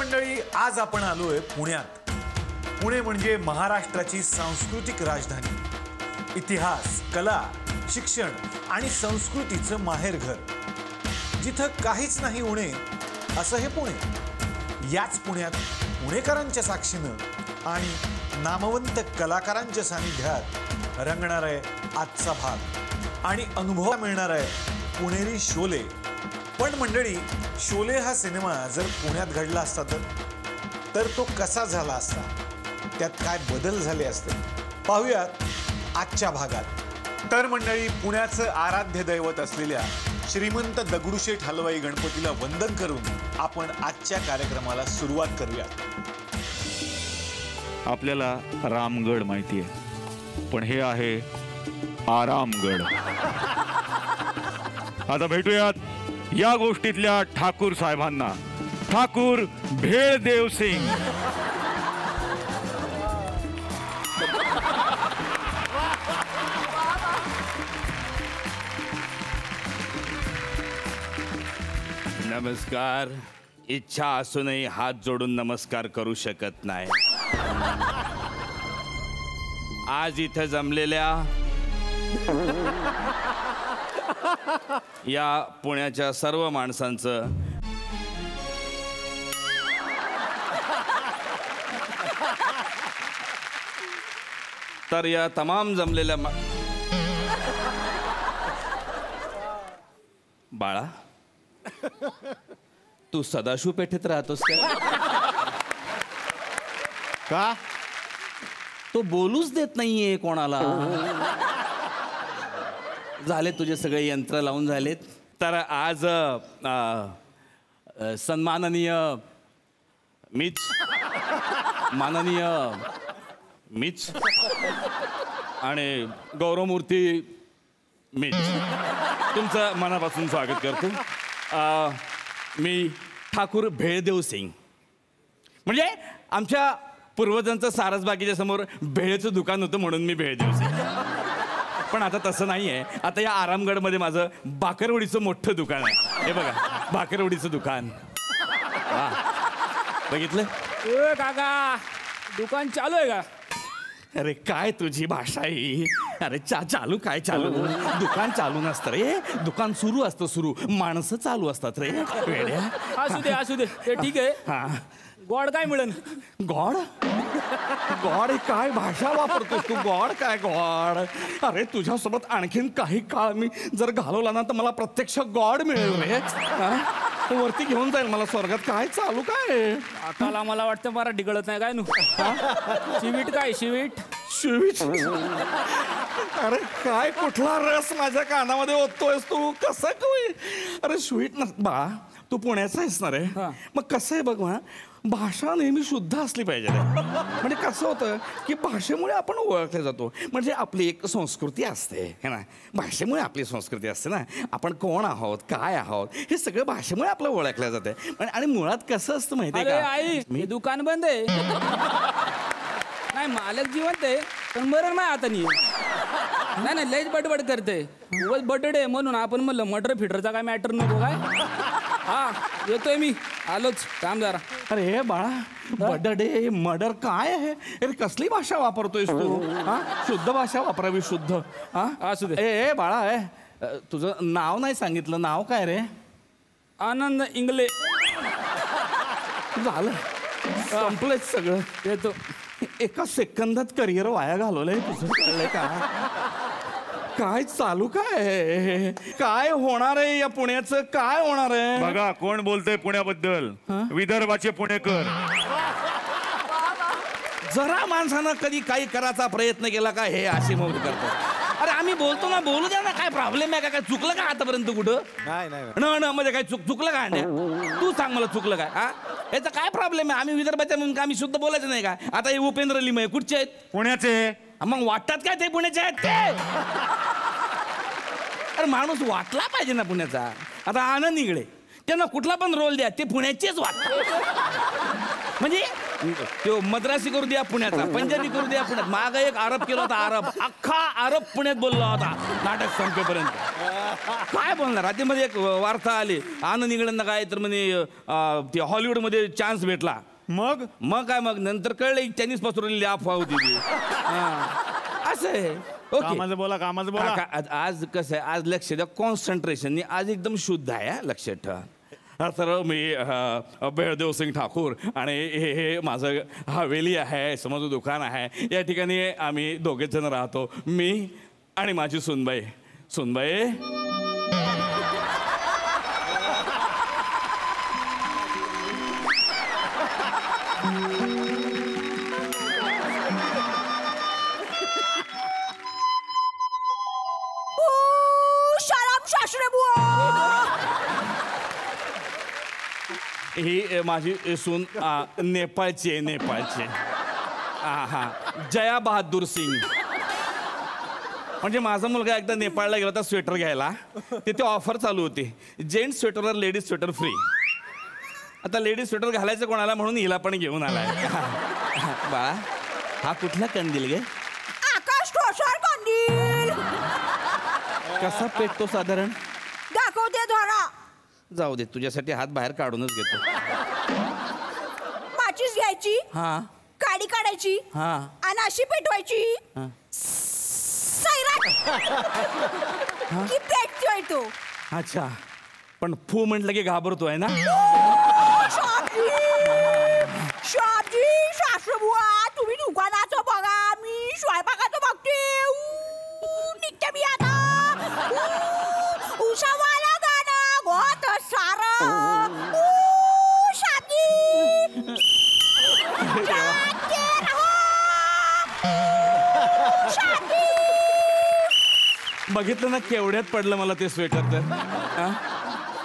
मंडळी, आज आपण आलोय पुण्यात. पुणे म्हणजे महाराष्ट्राची सांस्कृतिक राजधानी. इतिहास, कला, शिक्षण आणि संस्कृतीचं माहेरघर. जिथं काहीच नाही उणे असं हे पुणे. याच पुण्यात पुणेकरांच्या साक्षीनं आणि नामवंत कलाकारांच्या सानिध्यात रंगणार आहे आजचा भाग आणि अनुभव मिळणार आहे पुणेरी शोले. पण मंडळी, शोले हा सिनेमा जर पुण्यात घडला असता तर तो कसा झाला असता, त्यात काय बदल झाले असते, पाहूयात आजच्या भागात. तर मंडळी, पुण्याचं आराध्य दैवत असलेल्या श्रीमंत दगडूशेठ हलवाई गणपतीला वंदन करून आपण आजच्या कार्यक्रमाला सुरुवात करूयात. आपल्याला रामगड माहिती आहे, पण हे आहे आरामगड. आता भेटूयात या गोष्टीतल्या ठाकूर साहेबांना. ठाकूर भेळदेव सिंग. नमस्कार. इच्छा असूनही हात जोडून नमस्कार करू शकत नाही. आज इथं जमलेल्या या पुण्याच्या सर्व माणसांचं तर या तमाम जमलेल्या बाळा, तू सदाशिव पेठेत राहतोस का? तो बोलूच देत नाहीये कोणाला. झाले तुझे सगळे यंत्र लावून झालेत. तर आज सन्माननीय माननीय मीच आणि गौरवमूर्ती मीच तुमचं मनापासून स्वागत करतो. मी ठाकूर भेळदेव सिंग. म्हणजे आमच्या पूर्वजांचं सारसबागेच्या समोर भेळेचं दुकान होतं म्हणून मी भेळदेव सिंग. पण आता तसं नाही आहे. आता या आरामगडमध्ये माझं भाकरवडीचं मोठं दुकान आहे. हे बघा, भाकरवडीचं दुकान. बघितलं काका, दुकान चालू आहे का? अरे काय तुझी भाषा ही. अरे चालू काय चालू? दुकान चालू नसतं रे, दुकान सुरू असतं. सुरू माणसं चालू असतात रे वेड्या. असू दे ते ठीक आहे. हा, गोड काय मिळेल? गॉड गॉड काय भाषा वापरतोस तू? गॉड काय गॉड? अरे तुझ्यासोबत आणखीन काही काळ मी जर घालवला ना तर मला प्रत्यक्ष गॉड मिळेल रे. तो वरती घेऊन जाईल मला स्वर्गात. काय चालू काय? काकाला मला वाटतं मराठी कळत नाही काय नु. शिवीट काय शिवीट? शिवीट? अरे काय कुठला रस माझ्या कानामध्ये ओततोयस तू? कसं काय? अरे स्वीट ना बा, तू पुण्याचा आहेस ना रे. मग कसं आहे बघ ना, भाषा नेहमी शुद्ध असली पाहिजे रे. म्हणजे कसं होतं की भाषेमुळे आपण ओळखले जातो. म्हणजे आपली एक संस्कृती असते है ना. भाषेमुळे आपली संस्कृती असते ना. आपण कोण आहोत, काय आहोत, हे सगळं भाषेमुळे आपलं ओळखलं जाते. आणि मुळात कसं असतं माहितीये का? आई, मी दुकान बंद आहे. नाही, मालक जिवंत आहे पण मरण नाही आता. नाही लयच बडबड करते. उगाच बटडे म्हणून आपण म्हणलं मटर फिटरचा काय मॅटर नको काय. हा, येतोय मी, आलोच, थांब जरा. अरे बाळा, बडडे मर्डर काय आहे? अरे कसली भाषा वापरतोयस तू? हा, शुद्ध भाषा वापरावी, शुद्ध. हा, असू दे. ए बाळा, तुझं नाव नाही सांगितलं. नाव काय रे? आनंद इंगले. झालं, संपलंय सगळं. येतो. एका सेकंदात करिअर वाया घालवलंय तुझं. कळलंय का? काय चालू काय? काय होणार आहे या पुण्याचं? काय होणार आहे? बघा कोण बोलतंय पुण्याबद्दल. विदर्भाचे पुणेकर. जरा माणसानं कधी काही करायचा प्रयत्न केला का हे अशी मौत करतात. अरे आम्ही बोलतो ना, बोलू द्या ना. काय प्रॉब्लेम आहे का? काय चुकलं का आतापर्यंत कुठं? नाही म्हणजे काय चुकलं का? तू सांग मला, चुकलं काय? हा, याचा काय प्रॉब्लेम आहे? आम्ही विदर्भाच्या म्हणून का आम्ही शुद्ध बोलायचं नाही का? आता हे उपेंद्र लिमये कुठचे आहेत? पुण्याचे. मग वाटतात काय ते पुण्याचे आहेत ते? अरे माणूस वाटला पाहिजे ना पुण्याचा. आता आनंद इंगळे, त्यांना कुठला पण रोल द्या ते पुण्याचेच वाटतात. म्हणजे तो मद्रासी करू द्या पुण्याचा, पंजाबी करू द्या पुण्यात. माग एक आरोप केला होता, आरोप अख्खा आरोप पुण्यात बोलला होता नाटक संपेपर्यंत. काय बोलणार? रात्रीमध्ये एक वार्ता आली, आनंद इंगळ्यांना काय तर म्हणे ते हॉलिवूडमध्ये चान्स भेटला. मग काय मग नंतर कळलं त्यांनीच पसरवलेली अफवा होती ती. असं आहे. ओके, कामाचं बोला, कामाचं बोला. आज कसं आहे, आज लक्ष द्या, कॉन्सन्ट्रेशन आज एकदम शुद्ध आहे. लक्षात ठेवा. तर मी बेळदेव सिंग ठाकूर आणि हे माझं हवेली आहे, समज दुकान आहे. या ठिकाणी आम्ही दोघेच जण राहतो, मी आणि माझी सुनबाई. सुनबाई, ही माझी सून नेपाळची आहे, नेपाळची. हा, जया बहादूर सिंग. म्हणजे माझा मुलगा एकदा नेपाळला गेला होता स्वेटर घ्यायला. तिथे ऑफर चालू होती, जेंट्स स्वेटरवर लेडीज स्वेटर फ्री. आता लेडीज स्वेटर घालायचं कोणाला म्हणून हिला पण घेऊन आलाय. बाळा, हा कुठला कंदील गे? आकाश ठोसर कंदील. कसा पेटतो साधारण? दाखवते धरा. जाऊ दे, तुझ्यासाठी हात बाहेर काढूनच घेतो. माचीस घ्यायची, हा काडी काढायची, हा आणि अशी पेटवायची. हा. सैराट की पेटतोय तो. अच्छा, पण फू म्हटलं की घाबरतोय ना? शाबजी, शाबजी, सासूबुवा, तुम्ही दुकानाचं बघा, मी स्वयंपाकाचं बघते. निघते मी आता. उसावाला गाणं गोत सारं. शाबजी, जाते रहो. शाबजी. बघितलं ना केवढ्यात पडलं मला ते स्वेटर तर. हा?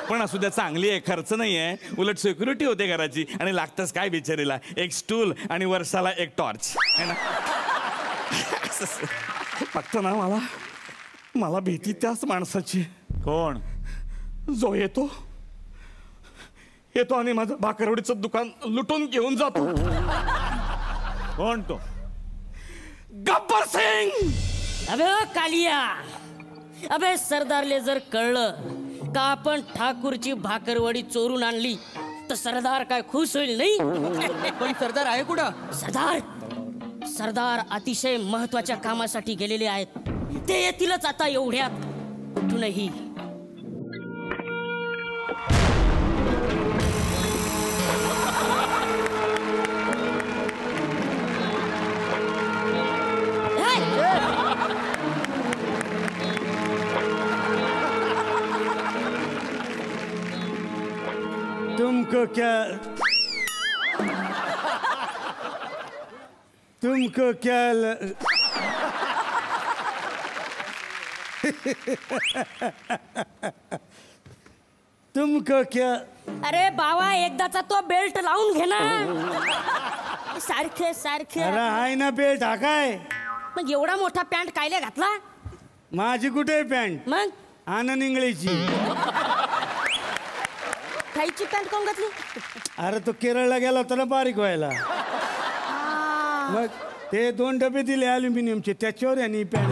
पण असू द्या, चांगली आहे, खर्च नाही आहे, उलट सिक्युरिटी होते घराची. आणि लागतंच काय बिचारीला, एक स्टूल आणि वर्षाला एक टॉर्च है ना. फक्त ना मला भीती त्याच माणसाची. कोण? जो येतो आणि माझं भाकरवडीचं दुकान लुटून घेऊन जातो. कोण तो? गब्बर सिंग. अबे ओ कालिया, अबे सरदारले जर कळलं का आपण ठाकूरची भाकरवडी चोरून आणली तर सरदार काय खुश होईल नाही? पण सरदार आहे कुठं? सरदार अतिशय महत्वाच्या कामासाठी गेलेले आहेत. ते येतीलच आता एवढ्यात कुठूनही. तुमको क्या तुमको क्या? अरे बाबा, एकदाचा तो बेल्ट लावून घे ना. सारखे अरे आहे ना बेल्ट, हा काय? मग एवढा मोठा पॅन्ट कायले घातला? माझी कुठे पॅन्ट? मग आनंद इंगळीची. खायची पॅन्ट कोण घातली? अरे तो केरळला गेला होता ना बारीक व्हायला, मग ते 2 डबे दिले अल्युमिनियमचे, त्याच्यावर यांनी पॅन्ट.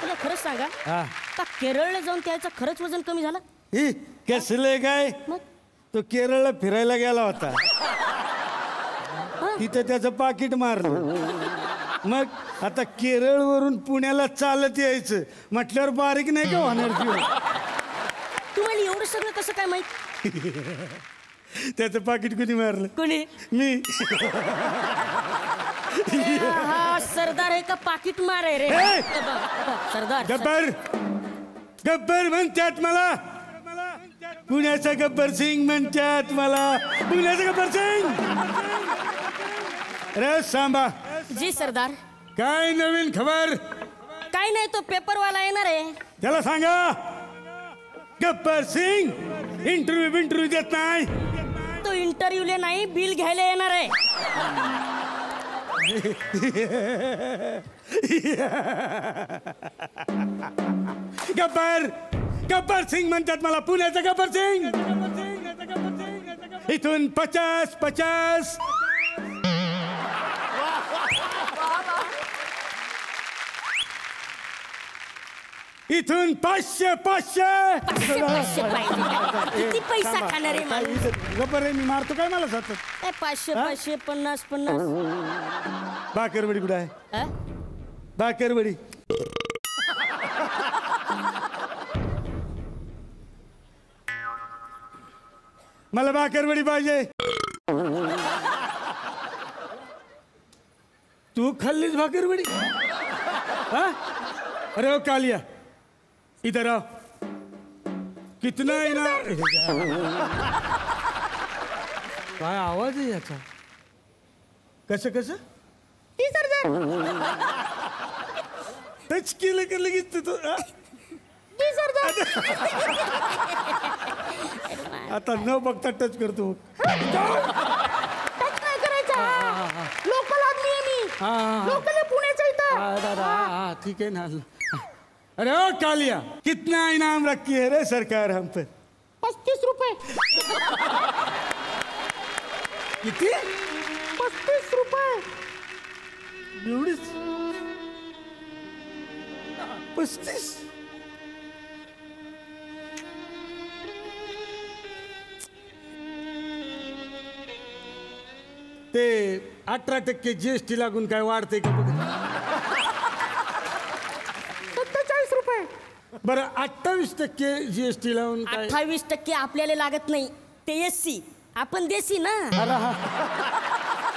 तुला खरंच सांगा, हा, का केरळला जाऊन त्याचं खरंच वजन कमी झालं? ही कसले काय? मग तो केरळला फिरायला गेला होता, तिथं त्याचं पाकिट मारलं. मग आता केरळवरून पुण्याला चालत यायचं म्हटल्यावर बारीक नाही का होणार? तुम्हाला एवढं सगळं कसं काय माहित? त्याचं पाकिट कुणी मारलं? कोणी? मी. हा सरदार आहे का पाकिट मार आहे रे? ए! सरदार गब्बर म्हणतात मला, पुण्याचा गब्बर सिंग म्हणतात मला, पुण्याचा गब्बर सिंग. रे सांबा, जी सरदार. काय नवीन खबर? काय नाही, तो पेपरवाला येणार आहे. त्याला सांगा गब्बर सिंग इंटरव्ह्यू देत नाही. तो इंटरव्ह्यूले नाही, बिल घ्यायला येणार आहे. गब्बर सिंग म्हणतात मला, पुण्याचा गब्बर सिंग. इथून 50. इथून 500. पाचशे पाहिजे. किती पैसा खाणार आहे माणूस? गप्पर रे, मी मारतो काय मला सतत. काय 500 50 भाकरवडी कुठं आहे? हा? भाकरवडी. मला भाकरवडी पाहिजे. तू खाल्लीस भाकरवडी? हा? अरे ओ कालिया, इधर आओ. कितना इनाम? काय आवाज आहे याचा? कसं टच केलं का लगेच तू? आता न बघता टच करतो. लोकल आदमी आहे मी. लोकल पुण्याचा इथं. ठीक है ना. अरे ओ कालिया, कितना इनाम रखी है रे सरकार हम पे? 35 रुपये. किती? 35 रुपये. एवढीच? 35? ते 18% GST लागून काय वाढते का बघ. 47 रुपये. बरं 28% GST लावून काय? 28% आपल्याला लागत नाही. ते SC, आपण देसी ना.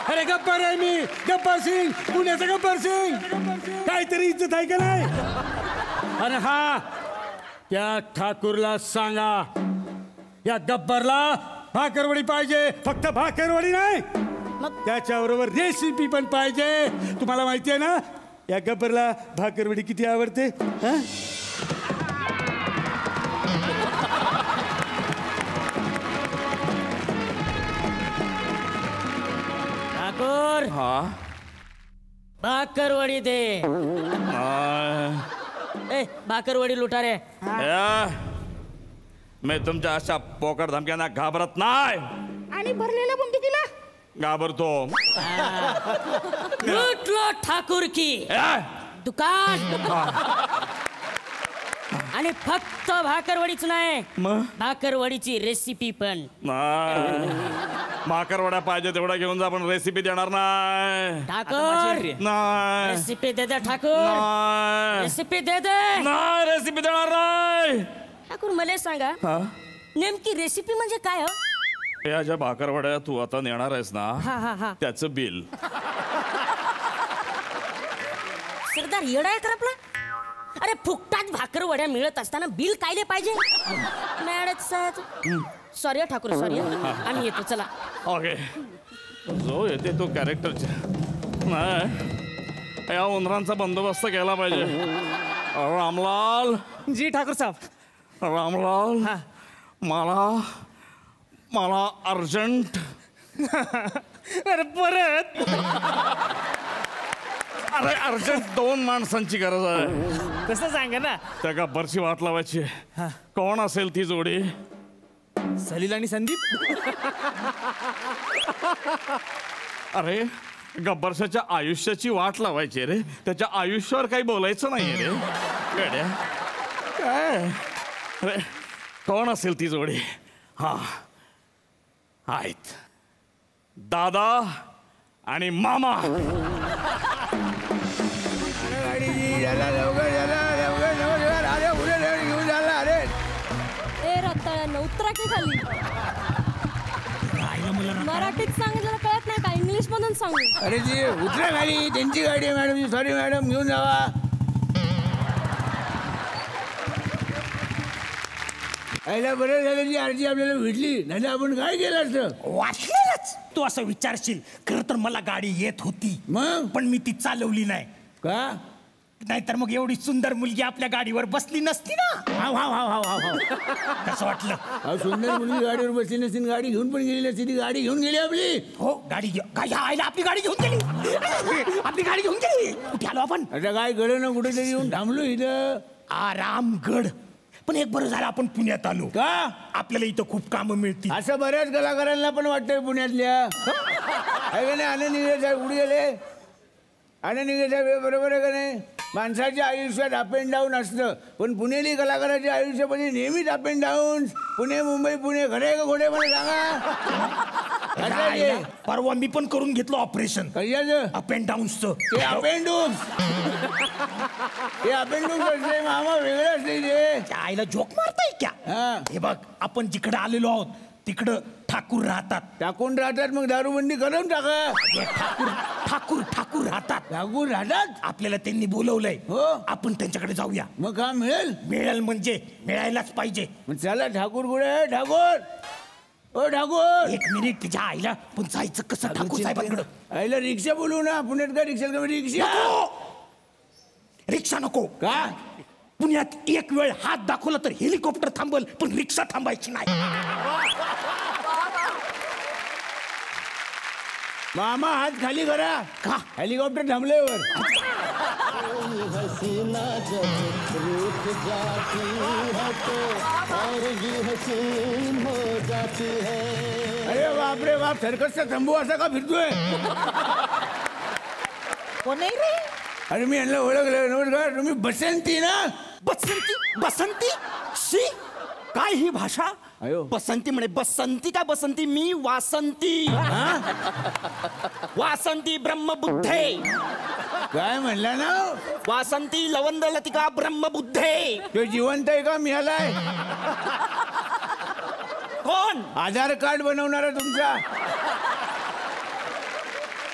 अरे गब्बर आहे मी, गब्बर सिंग, पुण्याचा गब्बर सिंग. काहीतरी इज्जत आहे का नाही? अरे हा, त्या ठाकूरला सांगा, या गब्बरला भाकरवडी पाहिजे. फक्त भाकरवडी नाही, मग? त्याच्याबरोबर रेसिपी पण पाहिजे. तुम्हाला माहिती आहे ना या गब्बरला भाकरवडी किती आवडते? हा? ठाकूर, हा भाकरवडी दे. ए, भाकरवडी लुटा रे. मी तुमच्या अशा पोकळ धमक्यांना घाबरत नाही. आणि भरलेल्या बंदुकीला घाबरतो. लुटलो ठाकूर की दुकान. आणि फक्त भाकरवडीच नाही, मग? भाकरवडीची रेसिपी पण. भाकरवड्या पाहिजे तेवढ्या घेऊन जा, पण रेसिपी देणार नाही. ठाकूर, नाही. रेसिपी दे दे. ठाकूर, नाही. रेसिपी दे दे. नाही, रेसिपी देणार नाही. ठाकूर, मला सांगा, हा? नेमकी रेसिपी म्हणजे काय? हो, या ज्या भाकरवड्या तू आता नेणार आहेस हा हा ना, हा. त्याचं बिल. सरदार येडा आहे का आपला? अरे फुकटात भाकरवड्या मिळत असताना बिल कायले पाहिजे? Madam sorry Thakur, sorry. आम्ही येतो, चला. ओके, जो येते तो कॅरेक्टरच्या. नाही, या उंदरांचा बंदोबस्त केला पाहिजे. रामलाल. जी ठाकूर साहेब. रामलाल, मला अर्जंट. अरे परत. अरे अर्जंट 2 माणसांची गरज आहे. कसं सांगा ना. त्या गब्बरची वाट लावायची. कोण असेल ती जोडी? सलील आणि संदीप. अरे गब्बरशाच्या आयुष्याची वाट लावायची रे, त्याच्या आयुष्यावर काही बोलायचं नाही रे. गड्या काय अरे, कोण असेल ती जोडी? हा आहेत, दादा आणि मामा. रत्ताळ्यांना उतरा की खाली. मराठीत सांगितलं कळत नाही का? इंग्लिश मधून सांगू. अरे जी उतरा खाली, त्यांची गाडी आहे मॅडम. सॉरी मॅडम, घेऊन जावा. आयला बरं झालं जी अर्जी आपल्याला भेटली, नाही आपण काय केलं असतं? वाटलेलंच तू असं विचारशील. खरं तर मला गाडी येत होती, मग पण मी ती चालवली नाही. का? नाहीतर मग एवढी सुंदर मुलगी आपल्या गाडीवर बसली नसती ना. हाव हाव हाव हाव हाव हाव. कसं वाटलं? अहो सुंदर मुलगी गाडीवर बसली नसती, गाडी घेऊन पण गेली नसती. ती गाडी घेऊन गेली आपली. हो, गाडी आईला आपली गाडी घेऊन गेली. आपली गाडी घेऊन गेली. कुठे आलो आपण? आता काय गड ना कुठेतरी येऊन थांबलो इथं. आरामगड. पण एक बरं झालं आपण पुण्यात आलो का आपल्याला इथं खूप कामं मिळतील. असं बऱ्याच कलाकारांना पण वाटतंय पुण्यातल्या आहे का नाही. आनंद निघे साहेब उडी गेले. आनंद निघे साहेब हे बरोबर आहे का नाही. माणसाच्या आयुष्यात अप अँड डाऊन असतं पण पुणेरी कलाकाराच्या आयुष्यामध्ये नेहमीच up and down. Pune Mumbai Pune खरे का घोडे मला सांगा. राहिला. परवा मी पण करून घेतलं ऑपरेशन कशाचं अप अँड डाऊन्सचं. ते अपेंडूक्स ते अपेंडूक्स असते मामा वेगळं असते ते. त्या आईला जोक मारताय क्या. हा. हे बघ आपण जिकडे आलेलो आहोत तिकडं ठाकूर राहतात. टाकून राहतात मग दारूबंदी करून टाका. हे ठाकूर राहतात. टाकून राहतात आपल्याला त्यांनी बोलवलंय. हो. आपण त्यांच्याकडे जाऊया. मग काम मिळेल. मिळेल म्हणजे मिळायलाच पाहिजे. मग चला ठाकूर कुठे ठाकूर ओ ठाकूर. एक मिनिट तिच्या आईला पण जायचं कसं ठाकूर साहेबांकडे. आईला रिक्षा बोलू ना पुण्यात का रिक्षा रिक्षा रिक्षा नको का पुण्यात एक वेळ हात दाखवला तर हेलिकॉप्टर थांबल पण रिक्षा थांबायची नाही. मामा हात खाली करा का हेलिकॉप्टर थांबल्यावर. अरे बापरे बाप सर्कसचा तंबू असा का फिरतोय. कोण आहे रे. अरे मी यांना ओळखलं. नमस्कार तुम्ही बसंती ना. बसंती बसंती शी काय ही भाषा. अयो. बसंती म्हणे बसंती काय बसंती मी वासंती. वासंती ब्रह्मबुद्धे. काय म्हणला ना वासंती लवंद लतिका ब्रह्मबुद्धे. तो जिवंत आहे का मिळालाय. कोण आधार कार्ड बनवणारा तुमचा.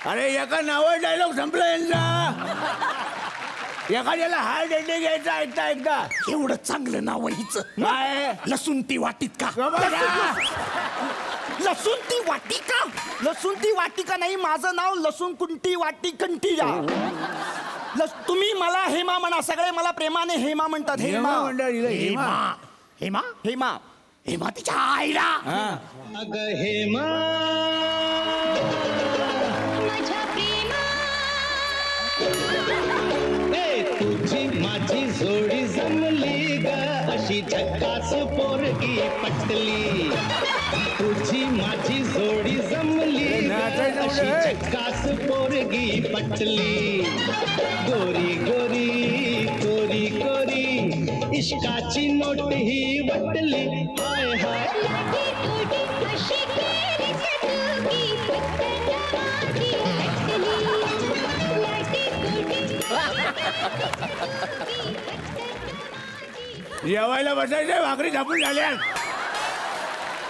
अरे एका नावावर डायलॉग संपला यांचा. एखाद्याला हार्ट अटॅक घ्यायचा ऐकता ऐकता. एवढं चांगलं नाव हिच काय लसूणती वाटिका. लसूणती वाटिका. लसूणती वाटिका नाही माझं नाव लसूण कुंटी वाटी कंटिया. तुम्ही मला हेमा म्हणा. सगळे मला प्रेमाने हेमा म्हणतात. हेमा म्हणतात हिला, हेमा. हेमा हेमा हेमा तिच्या आईला. अगं हेमा माझ्या प्रेमा तुझी माझी जोडी जमली ग अशी झक्कास पोरगी पटली. तुझी माझी जोडी जमली अशी झक्कास पोरगी पटली. गोरी गोरी गोरी गोरी इश्काची नोट ही वटली. हाय हाय जेवायला बसायचं भाकरी झापून झाल्या.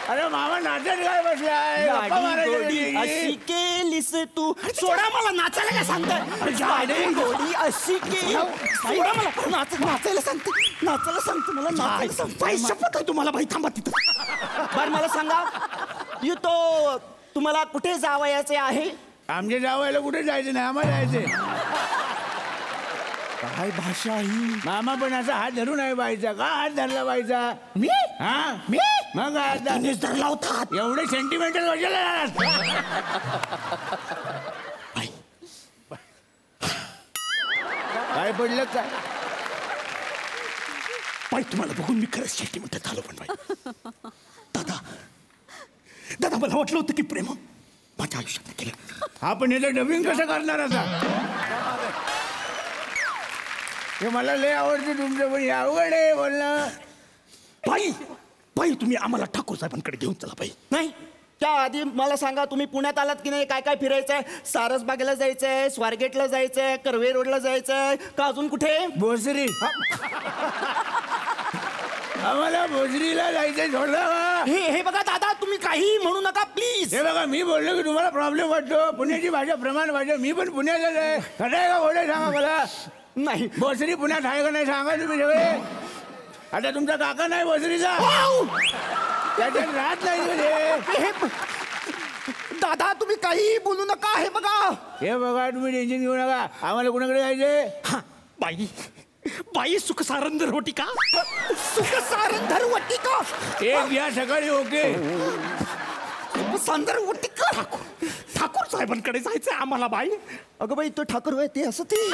अरे मामा नाचत काय बसलाय. गप्पा मारायच्या गोडी अशी नाही. केलीस तू. सोडा मला नाचायला काय सांगताय. गोडी अशी केली. सोडा मला नाचायला सांगते. नाचायला सांगते मला नाचायला सांगते. शपथ आहे तुम्हाला बाई. थांबा तिथं. बरं मला सांगा येतो तुम्हाला कुठे जावयाचे आहे. आमच्या जावायला कुठे जायचं नाही आम्हाला जायचंय. काय भाषा ही. मामा पण असा हात धरून आहे बाईचा. का हात धरला बाईचा. मी हा मी मग आता तिनेच धरला होता. एवढे सेंटिमेंटल कशाला. काय पडलं काय. बाई तुम्हाला बघून मी खरंच सेंटिमेंटल झालो. पण बाई दादा दादा मला वाटलं होतं की प्रेम माझ्या आयुष्यात केलं. आपण याचं डबिंग कसं करणार आता. हे मला लय आवडते तुमचं पण हे अवघड आहे बोलणं. बाई बाई तुम्ही आम्हाला ठाकूर साहेबांकडे घेऊन चला बाई. नाही त्या आधी मला सांगा तुम्ही पुण्यात आलात की नाही. काय काय फिरायचंय. सारसबागेला जायचंय स्वारगेटला जायचंय कर्वे रोडला जायचंय का अजून कुठे. भोसरी आम्हाला भोसरीला जायचंय. सोडलं हे बघा दादा तुम्ही काही म्हणू नका प्लीज. हे बघा मी बोललो की तुम्हाला प्रॉब्लेम वाटतो. पुण्याची भाषा प्रमाण भाषा. मी पण पुण्यातच आहे. खरं आहे का घोडे सांगा मला. नाही भोसरी पुण्यात आहे का नाही सांगा तुम्ही सगळे. आता तुमचा काका नाही भोसरीचा. त्याच्यात राहत नाही. दादा तुम्ही काही बोलू नका. हे बघा हे बघा तुम्ही टेन्शन घेऊ नका. आम्हाला कुणाकडे जायचंय. बाई बाई सुख सारंदर होती का. सुख सारंदर होती का. एक या सकाळी ओके. सारंदर होती का. ठाकूर साहेबांकडे जायचंय आम्हाला बाई. अगं बाई तो ठाकूर होय ते असं ते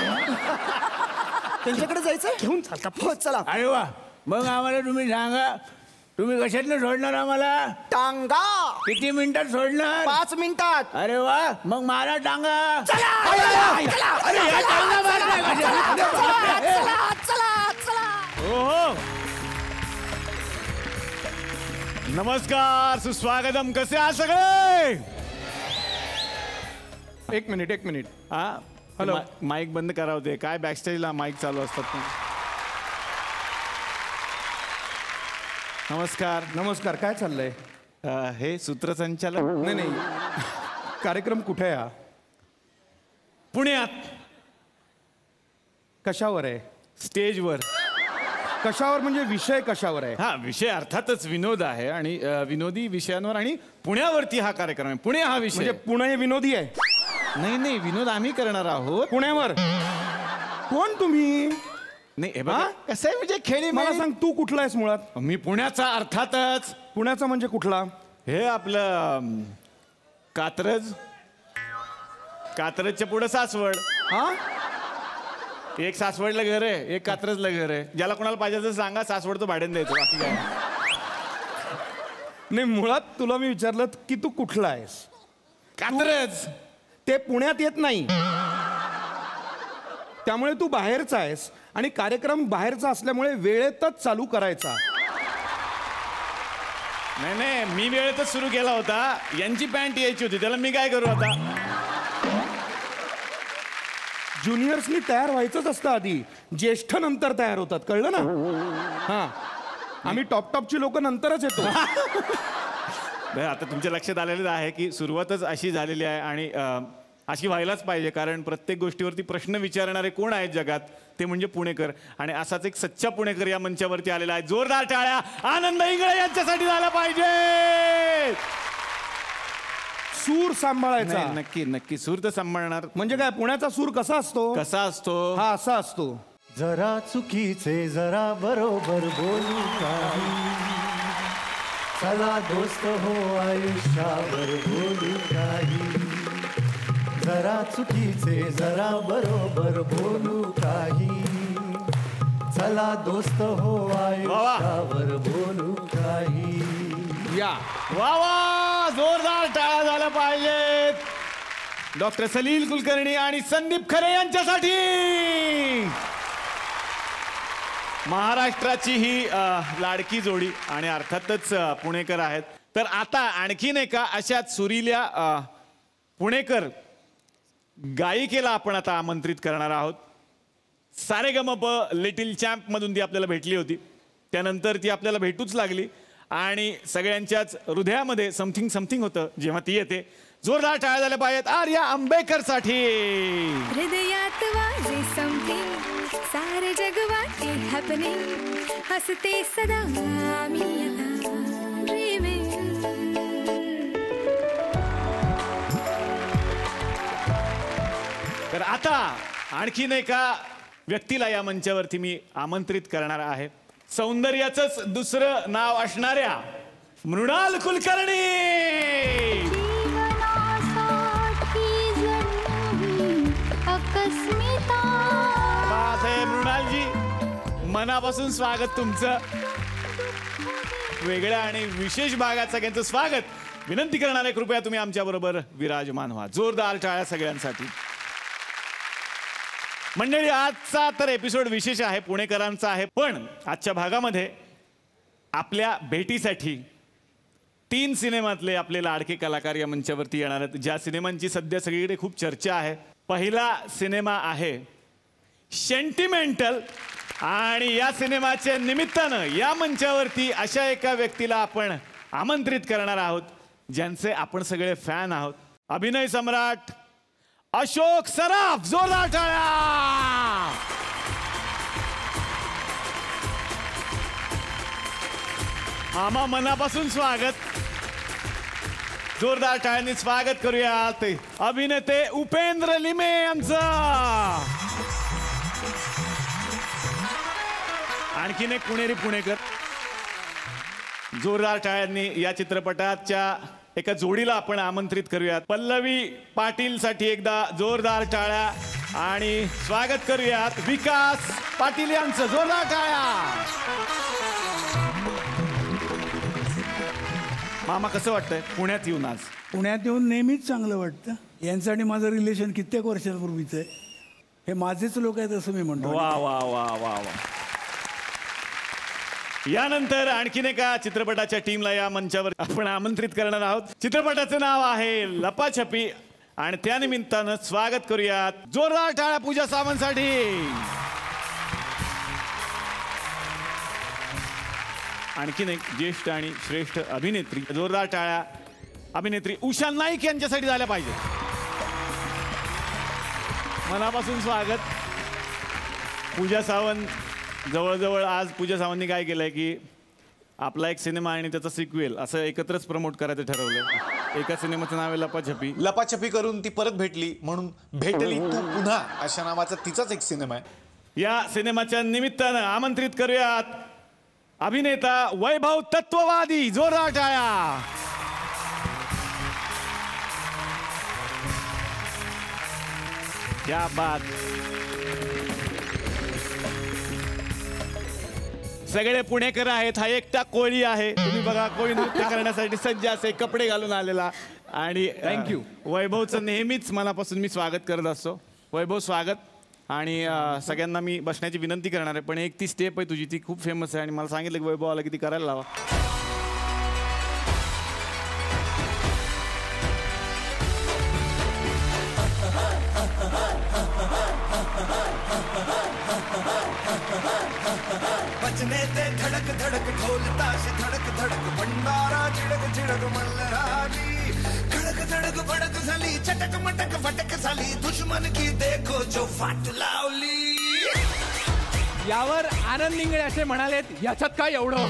त्यांच्याकडे जायचंय. घेऊन चालता हो चला. अरे वा मग आम्हाला तुम्ही सांगा, तुम्ही कशातनं सोडणार आम्हाला? टांगा. किती मिनिटात सोडणार? 5 मिनिटात. अरे वा, मग मारा टांगा. चला अरे या टांगा मारताय कशा? ओहो, नमस्कार, सुस्वागतम. कसे आहात सगळे? एक मिनिट हा, हॅलो. माईक बंद करा होते. काय बॅकस्टेजला माईक चालू असतात. नमस्कार. काय चाललंय? हे सूत्रसंचालक नाही कार्यक्रम कुठे आहे हा? पुण्यात. कशावर आहे? स्टेजवर. कशावर म्हणजे विषय कशावर आहे? हा, विषय अर्थातच विनोद आहे आणि विनोदी विषयांवर आणि पुण्यावरती हा कार्यक्रम आहे. पुणे हा विषय. म्हणजे पुणे हे विनोदी आहे? नाही, विनोद आम्ही करणार आहोत पुण्यावर. कोण तुम्ही? नाही, हे बघा कसं आहे, म्हणजे खेळी. मला सांग, तू कुठला आहेस मुळात? मी पुण्याचा. अर्थातच. पुण्याचा म्हणजे कुठला? हे आपलं कात्रज. कात्रजच्या पुढे सासवड. हा, एक सासवडला घर आहे, एक कात्रजला घर आहे. ज्याला कोणाला पाहिजे तर सांगा, सासवडचं भाड्याने द्यायचं. बाकी काय नाही, मुळात तुला मी विचारलं की तू कुठला आहेस. कात्रज. ते पुण्यात येत नाही, त्यामुळे तू बाहेरचा आहेस आणि कार्यक्रम बाहेरचा असल्यामुळे वेळेतच चालू करायचा. नाही, मी वेळेतच सुरू केला होता. यांची पॅन्ट यायची होती, त्याला मी काय करू आता? ज्युनियर्सनी तयार व्हायचंच असतं आधी, ज्येष्ठ नंतर तयार होतात, कळलं ना? हा, आम्ही टॉपची लोक नंतरच येतो. आता तुमच्या लक्षात आलेलं आहे की सुरुवातच अशी झालेली आहे आणि अशी व्हायलाच पाहिजे, कारण प्रत्येक गोष्टीवरती प्रश्न विचारणारे कोण आहेत जगात? ते म्हणजे पुणेकर. आणि असाच एक सच्चा पुणेकर या मंचावरती आलेला आहे. जोरदार टाळ्या आनंद इंगळे यांच्यासाठी झाला पाहिजे. सूर सांभाळायचा. नक्की सूर तर सांभाळणार. म्हणजे काय, पुण्याचा सूर कसा असतो? कसा असतो? हा, असा असतो. जरा चुकीचे जरा बरोबर बोलू काही, चला दोस्त हो आयुष्यावर बोलू काही. जरा चुकीचे जरा बरोबर बोलू काही, चला दोस्त हो आयुष्यावर बोलू काही. या वा, जोरदार टाळ्या झाल्या पाहिजेत डॉक्टर सलील कुलकर्णी आणि संदीप खरे यांच्यासाठी. महाराष्ट्राची ही लाडकी जोडी आणि अर्थातच पुणेकर आहेत. तर आता आणखीन एका अशाच सुरील्या पुणेकर गायिकेला आपण आता आमंत्रित करणार आहोत. सारेगमप लिटिल चॅम्प मधून ती आपल्याला भेटली होती, त्यानंतर ती आपल्याला भेटूच लागली आणि सगळ्यांच्याच हृदयामध्ये समथिंग होतं जेव्हा ती येते. जोरदार टाळ्या झाल्या पाहिजेत आर्या आंबेकर साठी. हृदयात वाजे समथिंग, सारे जग वाटे हॅपनिंग, हसते सदा मी ड्रीमिंग. तर आता आणखीन एका व्यक्तीला या मंचावरती मी आमंत्रित करणार आहे. सौंदर्याचंच दुसरं नाव असणाऱ्या मृणाल कुलकर्णी. मृणालजी, मनापासून स्वागत तुमचं. वेगळ्या आणि विशेष भागात सगळ्यांचं स्वागत. विनंती करणार आहे, कृपया तुम्ही आमच्या बरोबर विराजमान व्हा. जोरदार टाळ्या सगळ्यांसाठी. मंडळी, आजचा तर एपिसोड विशेष आहे, पुणेकरांचा आहे. पण आजच्या भागामध्ये आपल्या भेटीसाठी 3 सिनेमातले आपले लाडके कलाकार या मंचावरती येणार आहेत, ज्या सिनेमांची सध्या सगळीकडे खूप चर्चा आहे. पहिला सिनेमा आहे सेंटिमेंटल आणि या सिनेमाच्या निमित्तानं या मंचावरती अशा एका व्यक्तीला आपण आमंत्रित करणार आहोत ज्यांचे आपण सगळे फॅन आहोत. अभिनय सम्राट अशोक सराफ. जोरदार टाळ्या. मामा, मनापासून स्वागत. जोरदार टाळ्यांनी स्वागत करूया ते अभिनेते उपेंद्र लिमे यांचं. आणखीन एक पुणेरी पुणेकर. जोरदार टाळ्यांनी या चित्रपटाच्या एका जोडीला आपण आमंत्रित करूयात. पल्लवी पाटील साठी एकदा जोरदार टाळ्या. आणि स्वागत करूयात विकास पाटील यांचं. जोरदार टाळ्या. मामा कसं वाटतंय पुण्यात येऊन आज? पुण्यात येऊन नेहमीच चांगलं वाटतं. यांचं आणि माझं रिलेशन कित्येक वर्षांपूर्वीचं आहे. हे माझेच लोक आहेत असं मी म्हणतो. वा वा वा वा वा. यानंतर आणखीन एका चित्रपटाच्या टीमला या मंचावर आपण आमंत्रित करणार आहोत. चित्रपटाचं नाव आहे लपाछपी आणि त्यानिमित्तानं स्वागत करूयात. जोरदार टाळ्या पूजा सावंतसाठी. आणखीन एक ज्येष्ठ आणि श्रेष्ठ अभिनेत्री. जोरदार टाळ्या अभिनेत्री उषा नाईक यांच्यासाठी झाल्या पाहिजे. मनापासून स्वागत. पूजा सावंत जवळजवळ आज पूजा सावंतनी काय केलंय की आपला एक सिनेमा आणि त्याचा सिक्वेल असं एकत्रच प्रमोट करायचं ठरवलं. एका सिनेमाचं नाव आहे लपाछपी. लपाछपी करून ती परत भेटली म्हणून भेटली तू पुन्हा अशा नावाचा तिचाच एक सिनेमा आहे. या सिनेमाच्या निमित्तानं आमंत्रित करूयात अभिनेता वैभव तत्ववादी. जोरदार टाळ्या. क्या बात. सगळे पुणेकर आहेत. हा एकटा कोळी आहे. तुम्ही बघा कोळी नृत्य करण्यासाठी सज्ज असे कपडे घालून आलेला. आणि थँक्यू. वैभवचं नेहमीच मनापासून मी स्वागत करत असतो. वैभव स्वागत. आणि सगळ्यांना मी बसण्याची विनंती करणार आहे पण एक ती स्टेप आहे तुझी ती खूप फेमस आहे आणि मला सांगितलं की वैभव आला की ती करायला लावा. बचने ते धडक धडक ढोल ताश धडक धडक भंडारा चिडक चिडक मल्हारी. धडक धडक भडक झाली चटक मटक फटक झाली दुश्मन की देखो जो फाट लावली. यावर आनंद निंगळे असे म्हणालेत याच्यात काय एवढं.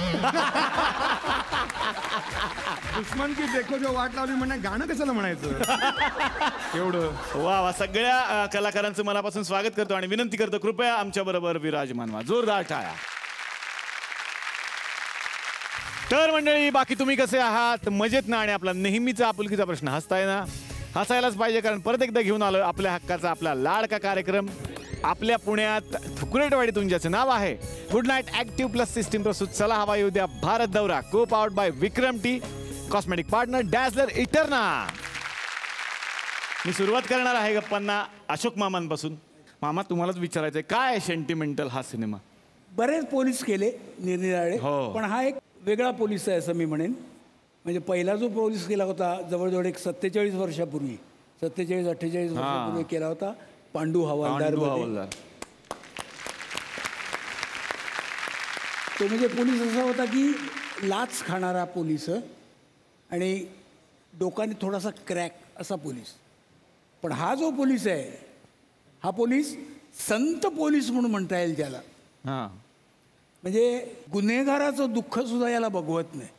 दुश्मन की देखो जो वाट लावली म्हणणे गाणं कशाला म्हणायचं एवढं. वा वा. सगळ्या कलाकारांचं मनापासून स्वागत करतो आणि विनंती करतो कृपया आमच्या बरोबर विराजमान व्हा. जोरदार टाळ्या. तर मंडळी बाकी तुम्ही कसे आहात? मजेत ना? आणि आपला नेहमीचा आपुलकीचा प्रश्न हसताय ना? हसायलाच पाहिजे कारण परत एकदा घेऊन आलोय आपल्या हक्काचा आपला लाडका कार्यक्रम. आपल्या पुण्यात फुकुरेटवाडीतून ज्याचं नाव आहे good night active plus system प्रस्तुत चला हवा येऊ द्या भारत दौरा. Co powered by Vikram tea cosmetic partner Dazzler Eterna. मी सुरुवात करणार आहे गप्पांना अशोक मामांपासून. मामा तुम्हालाच विचारायचंय काय सेंटिमेंटल हा सिनेमा? बरेच पोलीस केले निरनिराळे हो. पण हा एक वेगळा पोलीस आहे असं मी म्हणेन. म्हणजे पहिला जो पोलीस केला होता जवळजवळ एक 47 वर्षापूर्वी 47-48 वर्षापूर्वी केला होता पांडू हवालदार. तो म्हणजे पोलीस असा होता की लाच खाणारा पोलीस आणि डोकाने थोडासा क्रॅक असा पोलीस. पण हा जो पोलीस आहे हा पोलीस संत पोलीस म्हणून म्हणता येईल त्याला. म्हणजे गुन्हेगाराचं दुःख सुद्धा याला बघवत नाही.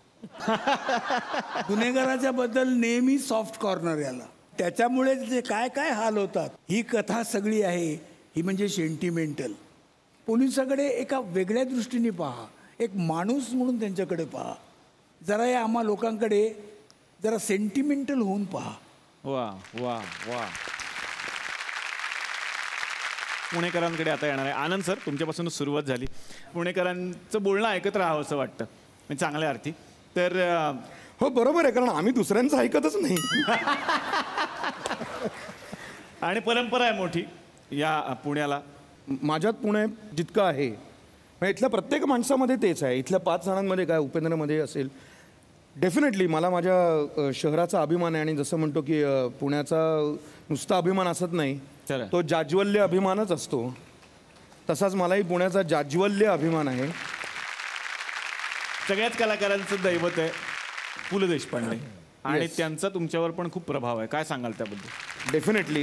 गुन्हेगाराच्या बद्दल नेहमी सॉफ्ट कॉर्नर याला. त्याच्यामुळे जे काय काय हाल होतात ही कथा सगळी आहे ही म्हणजे सेंटिमेंटल. पोलिसाकडे एका वेगळ्या दृष्टीने पहा. एक माणूस म्हणून त्यांच्याकडे पहा. जरा या आम्हा लोकांकडे जरा सेंटिमेंटल होऊन पहा. वा वा वा. पुणेकरांकडे आता येणार आहे आनंद सर. तुमच्यापासूनच सुरुवात झाली. पुणेकरांचं बोलणं ऐकत राहावं असं वाटतं म्हणजे चांगल्या अर्थी. तर हो बरोबर आहे कारण आम्ही दुसऱ्यांचं ऐकतच नाही. आणि परंपरा आहे मोठी या पुण्याला. माझ्यात पुणे जितकं आहे इथल्या प्रत्येक माणसामध्ये तेच आहे. इथल्या 5 जणांमध्ये काय उपेंद्रमध्ये असेल डेफिनेटली मला माझ्या शहराचा अभिमान आहे. आणि जसं म्हणतो की पुण्याचा नुसता अभिमान असत नाही तो जाज्वल्य अभिमानच असतो. तसाच मलाही पुण्याचा जाज्वल्य अभिमान आहे. सगळ्याच कलाकारांचं दैवत आहे पु ल देशपांडे आणि त्यांचा तुमच्यावर पण खूप प्रभाव आहे. काय सांगाल त्याबद्दल? डेफिनेटली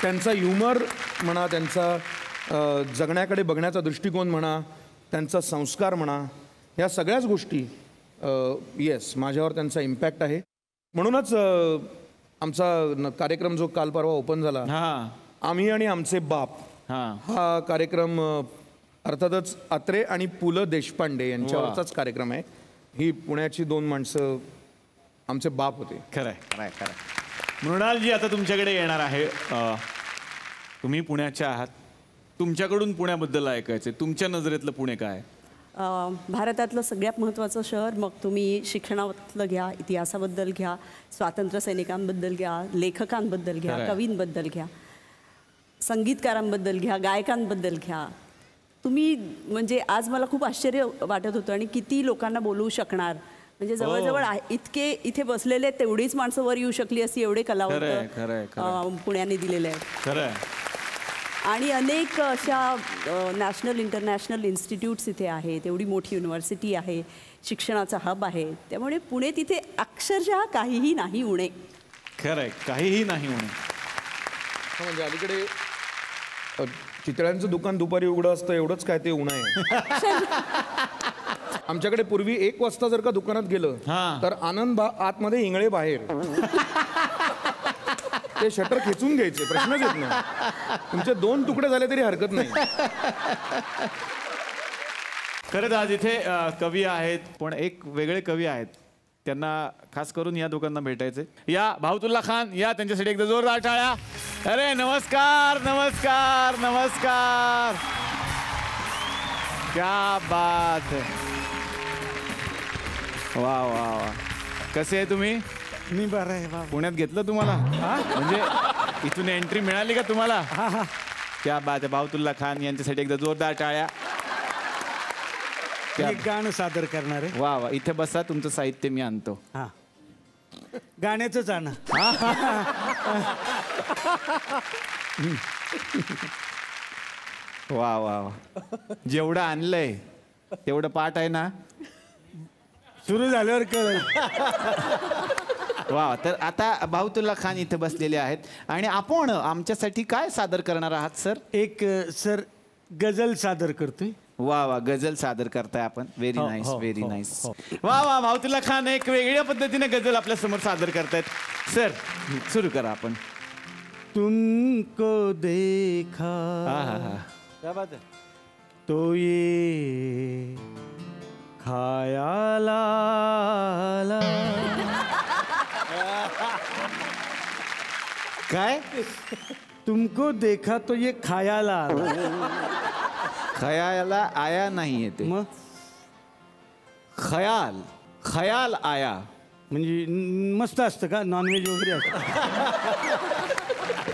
त्यांचा ह्युमर म्हणा त्यांचा जगण्याकडे बघण्याचा दृष्टिकोन म्हणा त्यांचा संस्कार म्हणा या सगळ्याच गोष्टी येस माझ्यावर त्यांचा इम्पॅक्ट आहे. म्हणूनच आमचा कार्यक्रम जो काल परवा ओपन झाला आम्ही आणि आमचे बाप हा कार्यक्रम अर्थातच अत्रे आणि पु ल देशपांडे यांच्यावरचाच कार्यक्रम आहे. ही पुण्याची 2 माणसं आमचे बाप होते. खरंय खरंय खरंय. मृणालजी आता तुमच्याकडे येणार आहे. तुम्ही पुण्याच्या आहात, तुमच्याकडून पुण्याबद्दल ऐकायचंय. तुमच्या नजरेतलं पुणे काय? भारतातलं सगळ्यात महत्त्वाचं शहर. मग तुम्ही शिक्षणातलं घ्या, इतिहासाबद्दल घ्या, स्वातंत्र्य सैनिकांबद्दल घ्या, लेखकांबद्दल घ्या, खरंय. कवींबद्दल घ्या, संगीतकारांबद्दल घ्या, गायकांबद्दल घ्या. तुम्ही म्हणजे आज मला खूप आश्चर्य वाटत होतं आणि किती लोकांना बोलवू शकणार. म्हणजे जवळजवळ इतके इथे बसलेले तेवढीच माणसं वर येऊ शकली असती, एवढे खरंय, खरंय, कलावंत खरंय. पुण्याने दिलेले आहेत. खरंय. आणि अनेक अशा नॅशनल इंटरनॅशनल इन्स्टिट्यूट्स इथे आहेत, एवढी मोठी युनिव्हर्सिटी आहे, शिक्षणाचा हब आहे. त्यामुळे पुणे तिथे अक्षरशः काहीही नाही उणे. खरंय, काहीही नाही उणे. म्हणजे अलीकडे चितळ्यांचं दुकान दुपारी उघडं असतं एवढंच काय ते उणं आहे. आमच्याकडे पूर्वी 1 वाजता जर का दुकानात गेलं तर आनंद आतमध्ये इंगळे बाहेर. ते शटर खेचून घ्यायचे, प्रश्नच येत नाही. तुमचे 2 तुकडे झाले तरी हरकत नाही. खरंच आज इथे कवी आहेत, पण एक वेगळे कवी आहेत. त्यांना खास करून या दोघांना भेटायचे. या भावतुल्ला खान, या त्यांच्यासाठी एकदा जोरदार टाळ्या. अरे नमस्कार नमस्कार नमस्कार. क्या बात है. वा वा वा. कसे आहे तुम्ही? मी बरं आहे बाबा. पुण्यात घेतलं तुम्हाला? म्हणजे इथून एंट्री मिळाली का तुम्हाला? क्या बात आहे. भावतुल्ला खान यांच्यासाठी एकदा जोरदार टाळ्या. एक गाणं सादर करणार आहे. वा वा. इथे बसा, तुमचं साहित्य मी आणतो. हा, गाण्याचंच आणा. वा वा वा. जेवढं आणलंय तेवढं पाठ आहे ना? सुरू झाल्यावर कळेल. वा. तर आता भावतुल्ला खान इथे बसलेले आहेत आणि आपण आमच्यासाठी काय सादर करणार आहात सर? एक सर गझल सादर करतोय. वा वा. गझल सादर करताय आपण. व्हेरी हो, नाईस, हो, व्हेरी हो, नाईस. हो. वा वा. भावतुल्ला खान एक वेगळ्या पद्धतीने गझल आपल्या समोर सादर करतायत. सर सुरू करा आपण. तुमको देखा क्या बात है. तो ये खायाल आला. काय? तुमको देखा तो ये खायाला आला. खयाला आया नाही येते. मग खयाल, खयाल आया म्हणजे मस्त असतं का? नॉनव्हेज वगैरे असतं.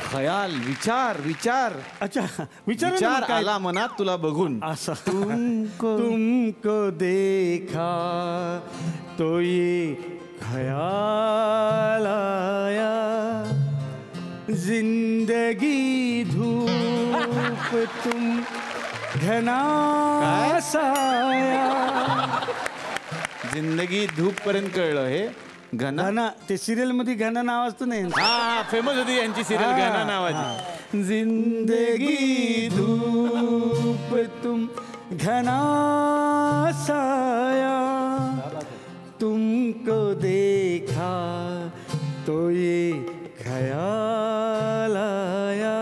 खयाल, विचार, विचार. अच्छा, विचार आला मनात तुला बघून. असं. तुमको देखा तो ये ख्याल आया, जिंदगी धूप तुम घना साया. जिंदगी धूप पर्यंत कळलं हे. घना ते सिरियल मध्ये घना नाव असतं नाही. हा, फेमस होती यांची सिरियल घना नावाची. जिंदगी धूप तुम घना साया, तुमको देखा तो ये ख्याल आया.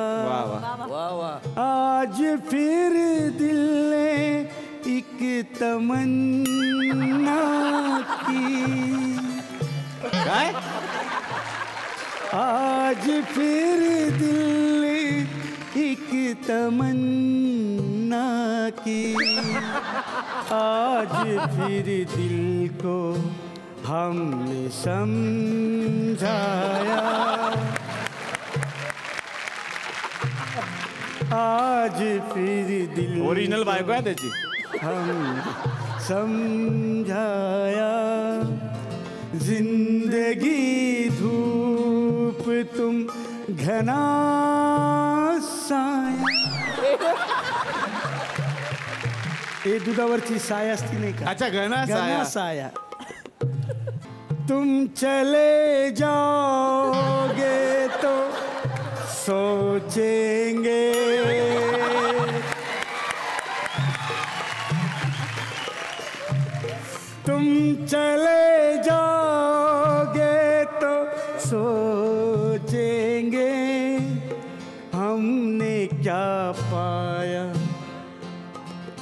वाह वाह. आज फिर दिल ने एक तमन्ना की. काय? आज फिर दिल ने एक तमन्ना की. आज फिर दिल को हमने समझाया. आज फिर दिल ओरिजिनल बायको आहे त्याची. हम समझाया, जिंदगी धूप तुम घना साया. हे दुधावरची साय असती नाही का? अच्छा, घना साया. साया. तुम चले जाओगे तो सोचेंगे, तुम चले जाओगे तो सोचेंगे, हमने क्या पाया.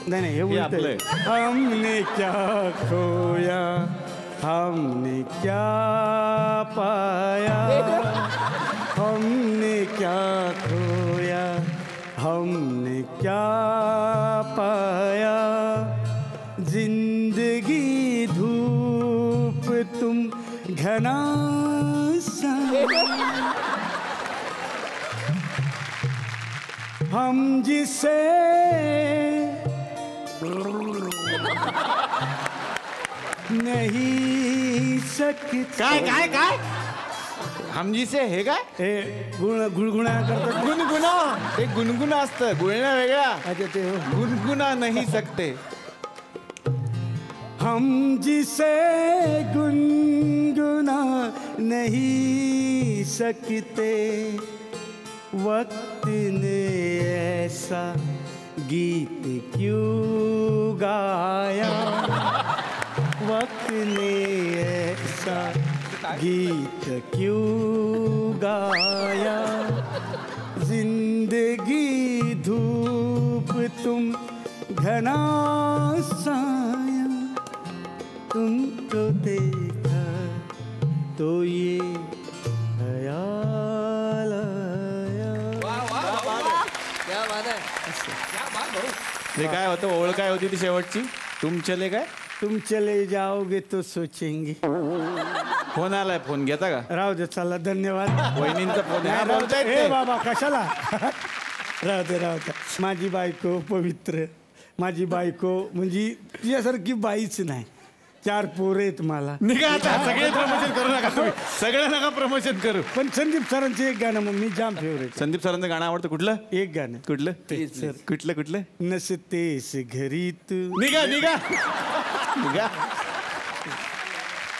नहीं, ये उल्टा है. हमने क्या खोया, हमने क्या पाया, हमने क्या खोया, क्या पाया जिंदगी धूप तुम घना सा हम जिसे नहीं सकते काय हमजी से हे काय हे गुणगुणा करतात गुणगुणा ते गुणगुणा असतं गुळणा वेगळा अच्छा ते गुणगुणा नाही सकते हम जिसे गुनगुना नहीं सकते वक्त ने ऐसा गीत क्यों गाया वक्त ने ऐसा गीत क्यों गाया जिंदगी धूप तुम घना साया तुमको देखा तो ये ख्याल आया हे काय होतं ओळ काय होती ती शेवटची तुम चले काय तुम चले जाओगे तो सोचेंगे फोन आलाय फोन घेता का राहू दे चला धन्यवाद वहिनींचा फोन आहे. हा, नाही, बोलतायत ए ते. बाबा कशाला राहू दे माझी बायको पवित्र माझी बायको म्हणजे तुझ्यासारखी बाईच नाही 4 पोरं आहेत मला निघा आता सगळे प्रमोशन करू नका तुम्ही सगळं नका प्रमोशन करू पण संदीप सरांचं एक गाणं मग मी जाम फेवरेट संदीप सरांचं गाणं आवडतं कुठलं एक गाणं कुठलं तेच सर कुठलं नसतेस घरी तू निघा निघा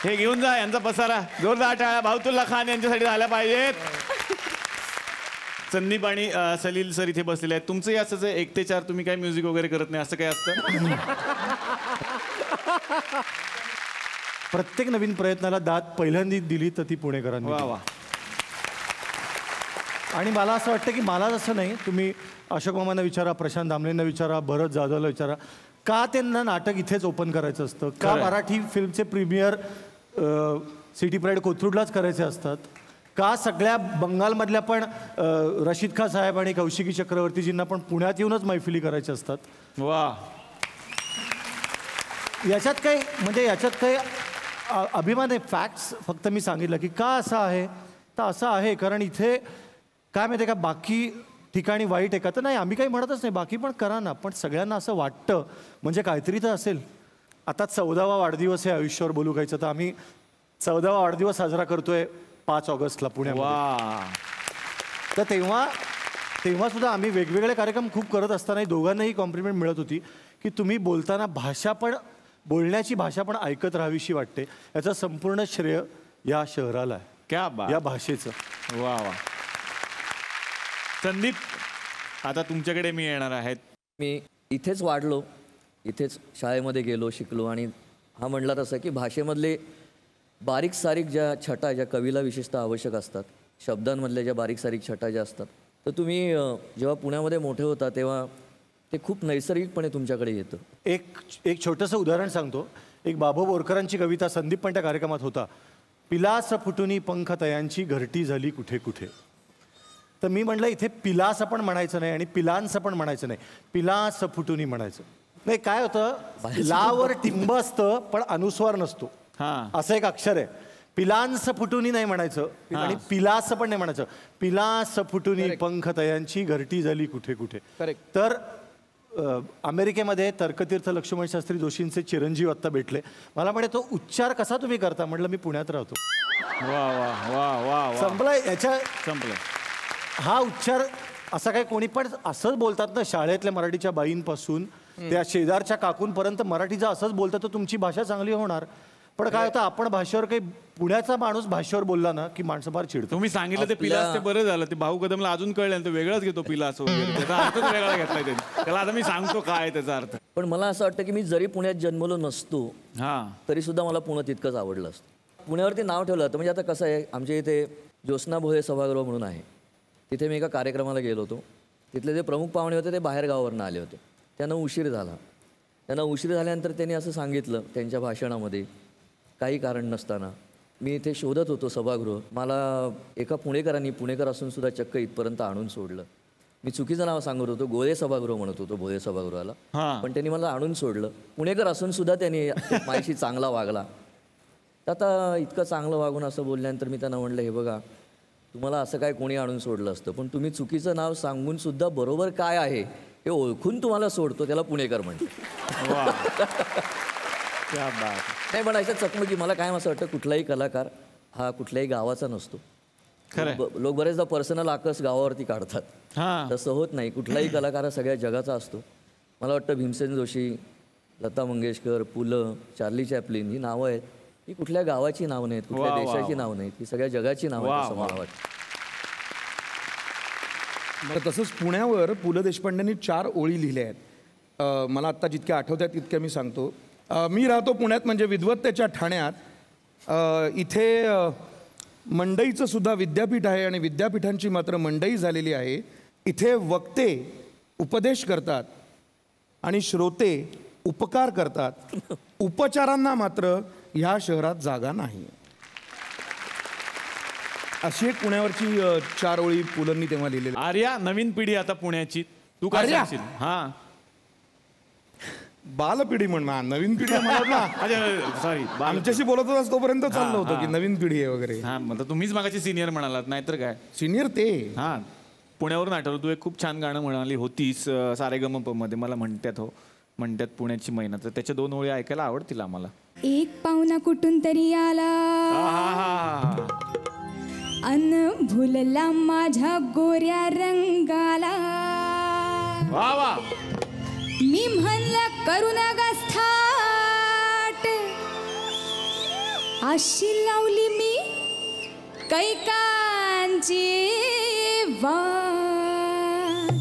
हे घेऊन जा यांचा पसारा जोरदार टाळ्या भाऊतुल्ला खान यांच्यासाठी झाल्या पाहिजेत संदीप आणि सलील सर इथे बसलेले आहेत तुमचंही असंच आहे 1 ते 4 तुम्ही काय म्युझिक वगैरे करत नाही असं काय असतं प्रत्येक नवीन प्रयत्नाला दाद पहिल्यांदा दिली तर ती पुणेकरांनी वा वा आणि मला असं वाटतं की मला जसं नाही तुम्ही अशोक मामांना विचारा प्रशांत दामलेंना विचारा भरत जाधवला विचारा का त्यांना नाटक इथेच ओपन करायचं असतं का मराठी फिल्मचे प्रीमियर सिटी प्राईड कोथरूडलाच करायचे असतात का सगळ्या बंगालमधल्या पण रशीद खान साहेब आणि कौशिकी चक्रवर्तीजींना पण पुण्यात येऊनच मैफिली करायच्या असतात वा याच्यात काही अभिमान आहे फॅक्ट्स फक्त मी सांगितलं की का असं आहे तर असं आहे कारण इथे काय माहिती आहे का बाकी ठिकाणी वाईट आहे का तर नाही आम्ही काही म्हणतच नाही बाकी पण करा ना पण सगळ्यांना असं वाटतं म्हणजे काहीतरी तर असेल आता 14वा वाढदिवस आहे आयुष्यावर बोलू खायचं तर आम्ही 14वा वाढदिवस साजरा करतोय 5 ऑगस्टला पुण्यामध्ये तर तेव्हा सुद्धा आम्ही वेगवेगळे कार्यक्रम खूप करत असताना दोघांनाही कॉम्प्लिमेंट मिळत होती की तुम्ही बोलताना बोलण्याची भाषा पण ऐकत राहावीशी वाटते याचं संपूर्ण श्रेय या शहराला आहे क्या या भाषेचं वा वा संदीप आता तुमच्याकडे मी येणार आहेत मी इथेच वाढलो इथेच शाळेमध्ये गेलो शिकलो आणि हा म्हणला तसं की भाषेमधले बारीक सारीक ज्या छटा ज्या कवीला विशेषतः आवश्यक असतात शब्दांमधल्या ज्या बारीक सारीक छटा ज्या असतात तर तुम्ही जेव्हा पुण्यामध्ये मोठे होता तेव्हा ते खूप नैसर्गिकपणे तुमच्याकडे येतं एक छोटंसं उदाहरण सांगतो एक बाबू बोरकरांची कविता संदीप पण त्या कार्यक्रमात होता पिलास फुटुनी पंख तयांची घरटी झाली कुठे कुठे तर मी म्हटलं इथे पिलास पण म्हणायचं नाही आणि पिलांस पण म्हणायचं नाही पिलास फुटुनी म्हणायचं नाही काय होतं लावर टिंब असतं पण अनुस्वार नसतो असं एक अक्षर आहे पिलांस फुटुनी नाही म्हणायचं आणि पिलास पण नाही म्हणायचं पिलास फुटुनी पंख तयांची घरटी झाली कुठे कुठे तर अमेरिकेमध्ये तर्कतीर्थ लक्ष्मण शास्त्री जोशींचे चिरंजीव आत्ता भेटले मला म्हणे तो उच्चार कसा तुम्ही करता म्हटलं मी पुण्यात राहतो वा वा वा वा संपलाय याच्या संपलं हा उच्चार असा काही कोणी पण असंच बोलतात ना शाळेतल्या मराठीच्या बाईंपासून त्या शेजारच्या काकूंपर्यंत मराठीचं असंच बोलतात तर तुमची भाषा चांगली होणार पण काय होतं आपण भाषेवर काही पुण्याचा माणूस भाषेवर बोलला ना की माणसं फार चिडतो तुम्ही सांगितलं ते पिलास ते बरं झालं ते भाऊ कदमला अजून कळलं तो वेगळाच घेतो पिलास वगैरे त्याचा अर्थच वेगळा घेतलाय त्यांनी त्याला आता मी सांगतो काय त्याचा अर्थ पण मला असं वाटतं की मी जरी पुण्यात जन्मलो नसतो तरी सुद्धा मला पुणे तितकंच आवडलं असतं पुण्यावरती नाव ठेवलं होतं म्हणजे आता कसं आहे आमच्या इथे ज्योत्स्ना भोये सभागृह म्हणून आहे तिथे मी एका कार्यक्रमाला गेलो होतो तिथले जे प्रमुख पाहुणे होते ते बाहेर गावावरनं आले होते त्यांना उशीर झाल्यानंतर त्यांनी असं सांगितलं त्यांच्या भाषणामध्ये काही कारण नसताना मी इथे शोधत होतो सभागृह मला एका पुणेकरांनी पुणेकर असून सुद्धा चक्क इथपर्यंत आणून सोडलं मी चुकीचं नाव सांगत होतो, गोळे सभागृह म्हणत होतो भोये सभागृहाला. हां. पण त्यांनी मला आणून सोडलं. पुणेकर असून सुद्धा त्यांनी माझ्याशी चांगला वागला. तर आता इतकं चांगलं वागून असं बोलल्यानंतर मी त्यांना म्हणलं, हे बघा तुम्हाला असं काय कोणी आणून सोडलं असतं, पण तुम्ही चुकीचं नाव सांगून सुद्धा बरोबर काय आहे हे ओळखून तुम्हाला सोडतो, त्याला पुणेकर म्हणतो. नाही पण अशा चकमकी मला काय असं वाटतं, कुठलाही कलाकार हा कुठल्याही गावाचा नसतो. लोक बरेचदा पर्सनल आकस गावावरती काढतात, तसं होत नाही. कुठलाही कलाकार हा सगळ्या जगाचा असतो. मला वाटतं भीमसेन जोशी, लता मंगेशकर, पु ल, चार्ली चॅपलिन ही नावं आहेत, ही कुठल्या गावाची नावं नाहीत, कुठल्या देशाची नावं नाहीत, ही सगळ्या जगाची नावं आहेत असं मला वाटतं. तसंच पुण्यावर पु ल देशपांडेंनी 4 ओळी लिहिल्या आहेत. मला आत्ता जितक्या आठवतात तितक्या मी सांगतो. मी राहतो पुण्यात म्हणजे विद्वत्तेच्या ठाण्यात. इथे मंडईचं सुद्धा विद्यापीठ आहे आणि विद्यापीठांची मात्र मंडई झालेली आहे. इथे वक्ते उपदेश करतात आणि श्रोते उपकार करतात. उपचारांना मात्र ह्या शहरात जागा नाही. अशी एक पुण्यावरची 4 ओळी पुलंनी तेव्हा लिहिलेली. आर्या नवीन पिढी आता पुण्याची, तू काय सांगशील? हा, बालपिढी म्हण, नवीन पिढी सॉरी, आमच्याशी बोलत होतास तोपर्यंत चाललं होतं की नवीन पिढी आहे वगैरे. हा, म्हणजे तुम्हीच मागाची सिनियर म्हणालात, नाहीतर काय सिनियर ते. हा, पुण्यावरून आठवलं, तू एक खूप छान गाणं म्हणाली होतीस सारेगमप मध्ये, मला म्हणतात पुण्याची मैना, तर त्याच्या 2 ओळी ऐकायला आवडतील आम्हाला. एक पाहुणा कुठून तरी आला अन भुलला माझ्या गोऱ्या रंगाला. वा वा. मी म्हणलं करू नका थाट, अशी लावली मी कैकांची वाट.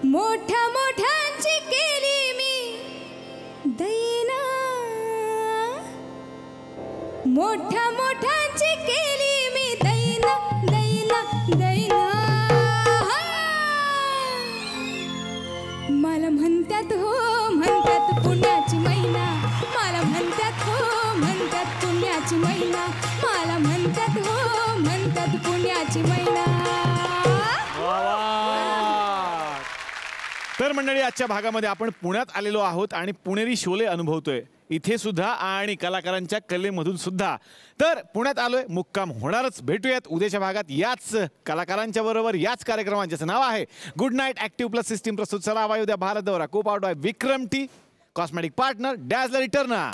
मोठ्या मोठ्यांची केली मी दैना, मोठ्या मोठ्यांची केली मी दैना दैना दैना. मला म्हणतात हो म्हणतात पुण्याची मैना, मला म्हणतात हो म्हणतात पुण्याची मैना, मला म्हणतात हो म्हणतात पुण्याची मैना. तर मंडळी, आजच्या भागामध्ये आपण पुण्यात आलेलो आहोत आणि पुणेरी शोले अनुभवतोय इथे सुद्धा आणि कलाकारांच्या कलेमधून सुद्धा. तर पुण्यात आलोय, मुक्काम होणारच. भेटूयात उद्याच्या भागात याच कलाकारांच्या बरोबर, याच कार्यक्रमात, ज्याचं नाव आहे good night active plus system प्रस्तुत. चला, उद्या भारत दौरा, को powered bye Vikram tea, cosmetic partner Dazzler इटर्ना.